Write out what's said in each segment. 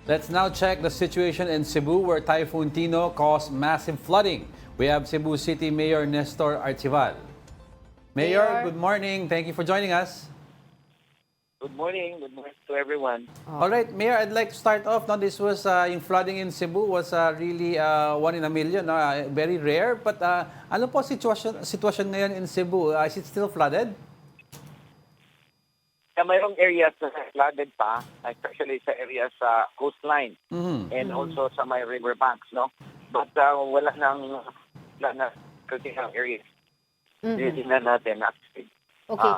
Let's now check the situation in Cebu where Typhoon Tino caused massive flooding. We have Cebu City Mayor Nestor Archival. Mayor, good morning. Thank you for joining us. Good morning to everyone. All right, Mayor, I'd like to start off. No, this was yung flooding in Cebu was really one in a million, no? Very rare. But ano po sitwasyon ngayon in Cebu? Is it still flooded? Mayroong areas na flooded pa, especially sa areas sa coastline and also sa may river banks, no? But wala na critical areas. Tingnan natin actually. Okay.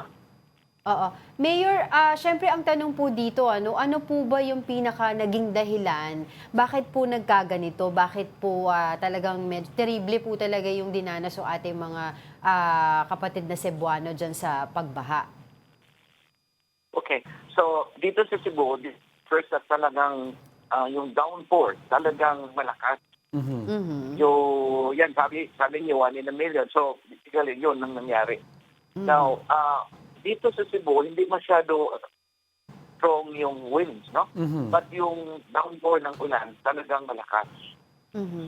Oo. Mayor, syempre ang tanong po dito, ano po ba yung pinaka naging dahilan? Bakit po nagkaganito? Bakit po talagang medyo terrible po talaga yung dinanas o ating mga kapatid na Cebuano dyan sa pagbaha? Okay. So, dito sa Cebu, first na talagang yung downpour, talagang malakas. Yan, sabi niyo, 1 in a million. So, basically, yun ang nangyari. Now, dito sa Cebu, hindi masyado strong yung winds, no? But yung downpour ng ulan, talagang malakas.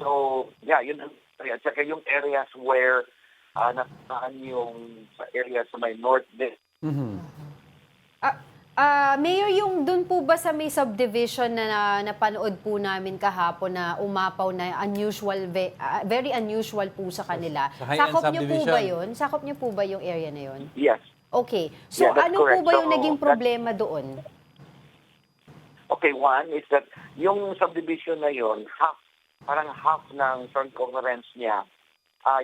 So, yeah, yun ang area. At saka yung areas where nasaan yung sa area sa may north din. Mayor, yung dun po ba sa may subdivision na napanood po namin kahapon na umapaw na unusual, very unusual po sa kanila. Sa high-end Sakop niyo po ba subdivision? yun? Sakop niyo po ba yung area na yun? Yes. Okay. So, Yeah, that's ano po correct. ba yung So, naging problema doon? Okay, one is that yung subdivision na yun, parang half ng circumference niya,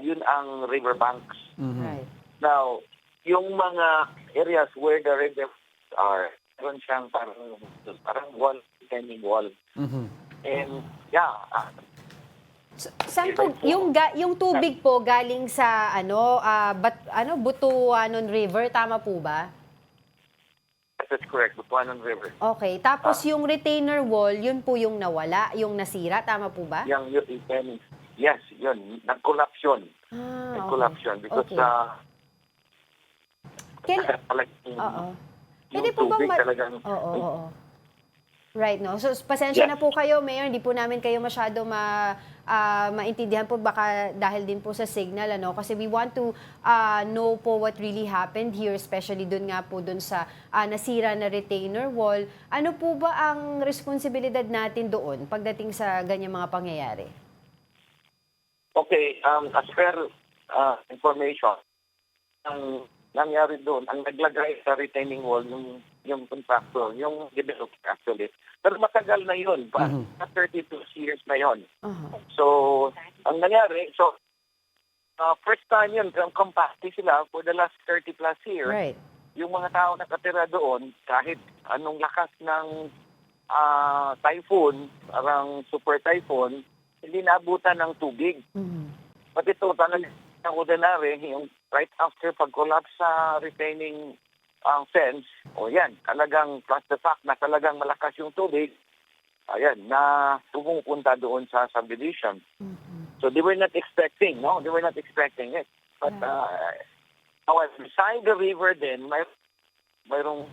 yun ang riverbanks. Right. Now, yung mga areas where the rivers are, meron siyang parang wall, retaining wall. And yeah, Saan po, yung tubig po galing sa Butuanon River, tama po ba? that's correct, Butuanon River. Okay, tapos yung retainer wall, yun po yung nawala, yung nasira, tama po ba? Yung retaining, yes, yun, nag-collapse yun. Nag-collapse yun because Okay. Oo. yung Pwede po bang tubig talagang Oo. Right, no? So, pasensya Yes. na po kayo, Mayor. Hindi po namin kayo masyado maintindihan po. Baka dahil din po sa signal, ano? Kasi we want to know po what really happened here, especially dun nga po dun sa nasira na retainer wall. Ano po ba ang responsibilidad natin doon pagdating sa ganyang mga pangyayari? Okay, as per information, ang nangyari doon, ang naglagay sa retaining wall, yung contractor, yung developer actually. Pero matagal na yun, 32 years na yun. So, ang nangyari, first time yun, compacted sila for the last 30 plus years. Right. Yung mga tao nakatira doon, kahit anong lakas ng typhoon, parang super typhoon, hindi naabutan ng tubig. But ito, talagang ordinary, yung right after pag-collapse sa retaining fence, yan, talagang plus the fact na talagang malakas yung tubig, ayan, na pumupunta doon sa subdivision. So they were not expecting, no? They were not expecting it. But however, beside the river din, mayroong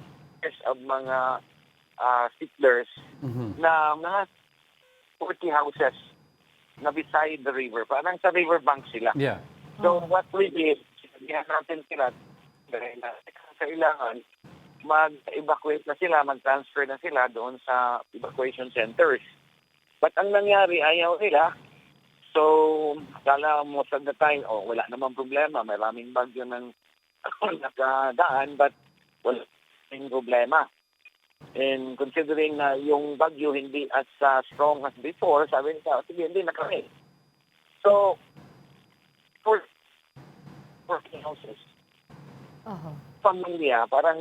of mga settlers na mga 40 houses na beside the river. Parang sa river bank sila. Yeah. So what we did, sinabihan natin sila dahil kailangan mag-evacuate na sila, mag-transfer na sila doon sa evacuation centers. But ang nangyari, ayaw nila. So, kala most of the time, wala namang problema. Maraming bagyo ng nakadaan, but wala namang problema. And considering na yung bagyo hindi as strong as before, sabi nila, sige, hindi na kami. So, for 40 houses, pamilya, parang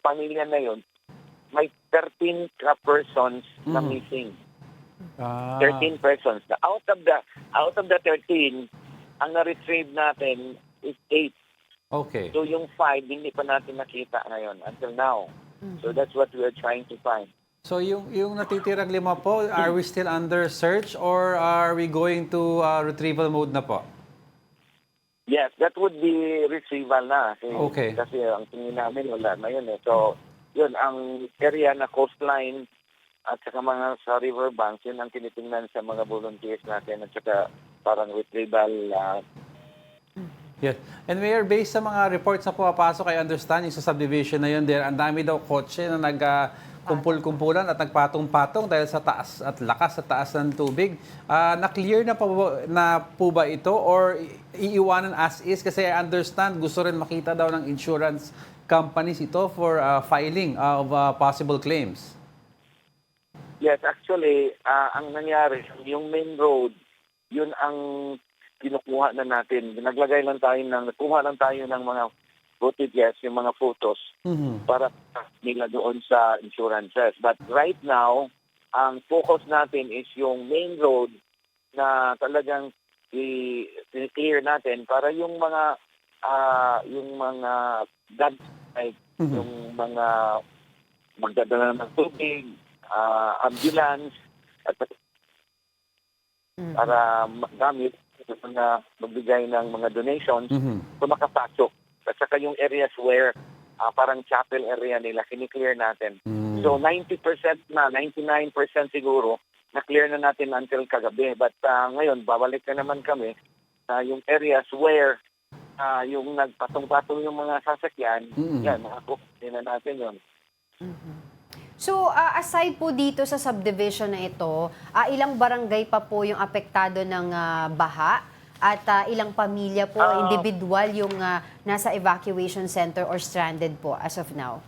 pamilya na yun, may 13 persons na missing. 13 persons. Out of the 13, ang na-retrieve natin is 8. Okay. So yung 5, hindi pa natin nakita ngayon until now. So that's what we are trying to find. So yung natitirang 5 po, are we still under search or are we going to retrieval mode na po? Yes, that would be retrieval na. Okay. Kasi ang tingin namin wala na yun eh. So, yun, ang area na coastline at saka mga sa riverbanks, yun ang tinitingnan sa mga volunteers natin at saka parang retrieval. Yes. And Mayor, based sa mga reports na pumapasok, I understand yung sa subdivision na yun there, ang dami daw kotse na kumpul-kumpulan at nagpatong-patong dahil sa taas at lakas sa taas ng tubig. Na-clear na po ba ito or iiwanan as is? Kasi I understand gusto rin makita daw ng insurance companies ito for filing of possible claims. Yes, actually, ang nangyari, yung main road, yun ang kinukuha na natin. Nakuha lang tayo ng mga footages, yung mga photos para nila doon sa insurances. But right now, ang focus natin is yung main road na talagang i-clear natin para yung mga yung mga magdadala ng tubig, ambulance, at para gamit na magbigay ng mga donations kung makapasok. At saka yung areas where parang chapel area nila, kiniklear natin. So 90% na, 99% siguro, na-clear na natin until kagabi. But ngayon, babalik na naman kami yung areas where yung nagpatong-patong yung mga sasakyan, yan, makakukunin na natin yun. So, aside po dito sa subdivision na ito, ilang barangay pa po yung apektado ng baha? At ilang pamilya po, individual yung nasa evacuation center or stranded po as of now?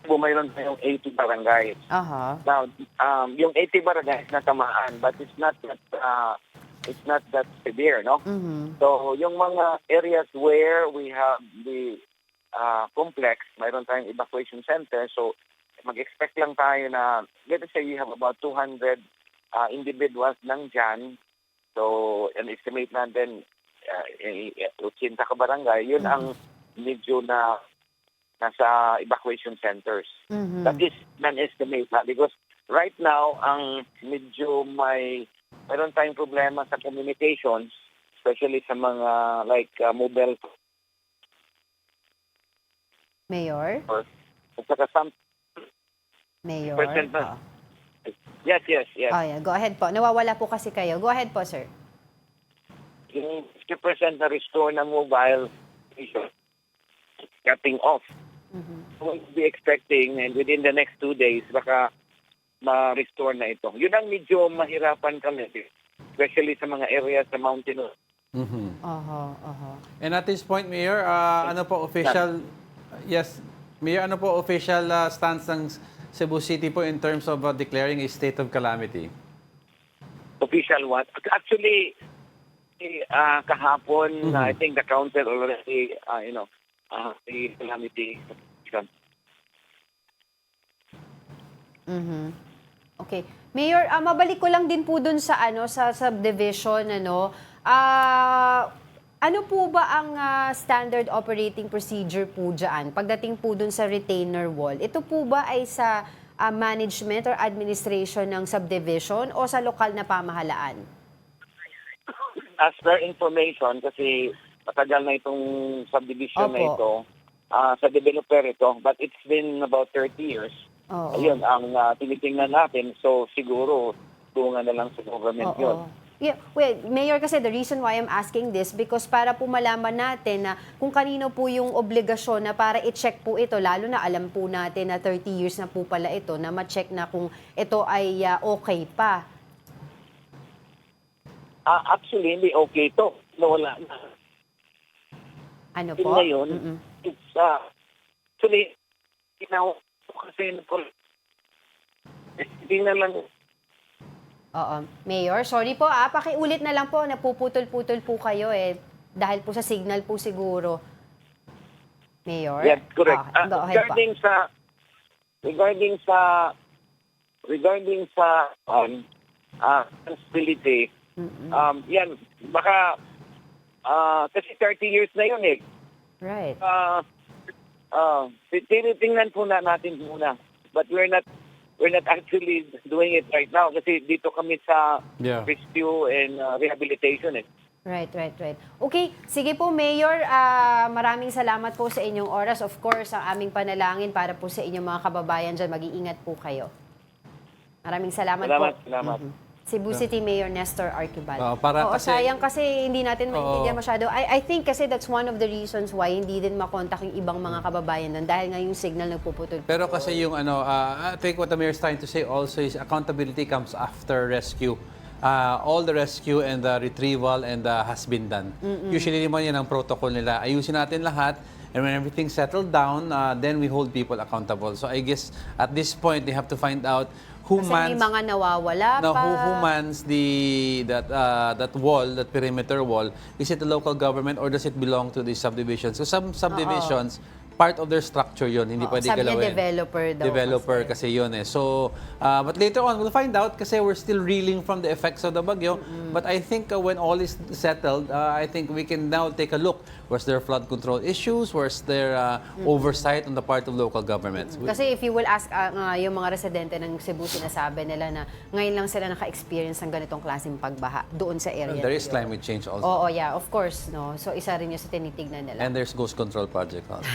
Mayroon tayong 80 barangays. Now, yung 80 barangays na tamaan, but it's not that severe, no? So, yung mga areas where we have the complex, mayroon tayong evacuation center. So, mag-expect lang tayo na, let's say you have about 200 individuals lang dyan. So, an estimate natin, 80 ka barangay, yun ang medyo na nasa evacuation centers. That is non-estimate because right now, ang medyo mayroon tayong problema sa communications, especially sa mga mobile Mayor? At saka Mayor? Yes. Oh, yeah. Go ahead po. Nawawala po kasi kayo. Go ahead po, sir. Yung 50% na restore ng mobile is cutting off. We'll be expecting and within the next 2 days, baka ma-restore na ito. Yun ang medyo mahirapan kami, especially sa mga areas sa mountainous. And at this point, Mayor, ano po official stance ng Cebu City po in terms of declaring a state of calamity? Official what? Actually, kahapon, I think the council already, the calamity. Okay. Mayor, mabalik ko lang din po dun sa sa subdivision ano po ba ang standard operating procedure po dyan pagdating po dun sa retainer wall? Ito po ba ay sa management or administration ng subdivision o sa lokal na pamahalaan? As per information, kasi matagal na itong subdivision na ito, sa developer ito, but it's been about 30 years. Ayun, ang tinitingnan natin, so siguro tungan na lang sa government yun. Yeah, well, Mayor, kasi the reason why I'm asking this because para po malaman natin na kung kanino po yung obligasyon na para i-check po ito, lalo na alam po natin na 30 years na po pala ito, na ma-check na kung ito ay okay pa. Actually, hindi okay ito. Wala na. Ano po? Ngayon, it's actually, kasi hindi na lang. Oo. Mayor, sorry po pakiulit na lang po, napuputol-putol po kayo dahil po sa signal po siguro. Mayor? Yes, correct. Go ahead po. Regarding sa responsibility, yan, baka kasi 30 years na yun Right. Tinitingnan po na natin muna. But we're not actually doing it right now kasi dito kami sa rescue and rehabilitation Right. Okay, sige po Mayor, maraming salamat po sa inyong oras. Of course, ang aming panalangin para po sa inyong mga kababayan dyan, mag-iingat po kayo. Maraming salamat po. Salamat. Cebu City Mayor Nestor Arquibal. Para Oo, kasi- sayang kasi hindi natin maintindihan Oo. masyado. I think kasi that's one of the reasons why hindi din makontak yung ibang mga kababayan doon dahil nga yung signal nagpuputol. Pero kasi yung I think what the mayor is trying to say also is accountability comes after rescue. All the rescue and the retrieval and has been done. Usually naman yan ang protocol nila. Ayusin natin lahat and when everything settled down, then we hold people accountable. So I guess at this point, they have to find out who Kasi may mans mga nawawala no, pa. who mans that wall, that perimeter wall. Is it the local government or does it belong to the subdivisions? So some subdivisions, part of their structure yun, hindi pwede Sabi niya galawin. developer daw. Developer kasi yun eh. So, but later on, we'll find out kasi we're still reeling from the effects of the bagyo. But I think when all is settled, I think we can now take a look. Was there flood control issues? Was there oversight on the part of local governments? Kasi if you will ask yung mga residente ng Cebu, sinasabi nila na ngayon lang sila naka-experience ng ganitong klaseng pagbaha doon sa area. There is na yun. climate change also. Oo, yeah, of course, no. So isa rin yung sa tinitignan nila. And there's ghost control project also.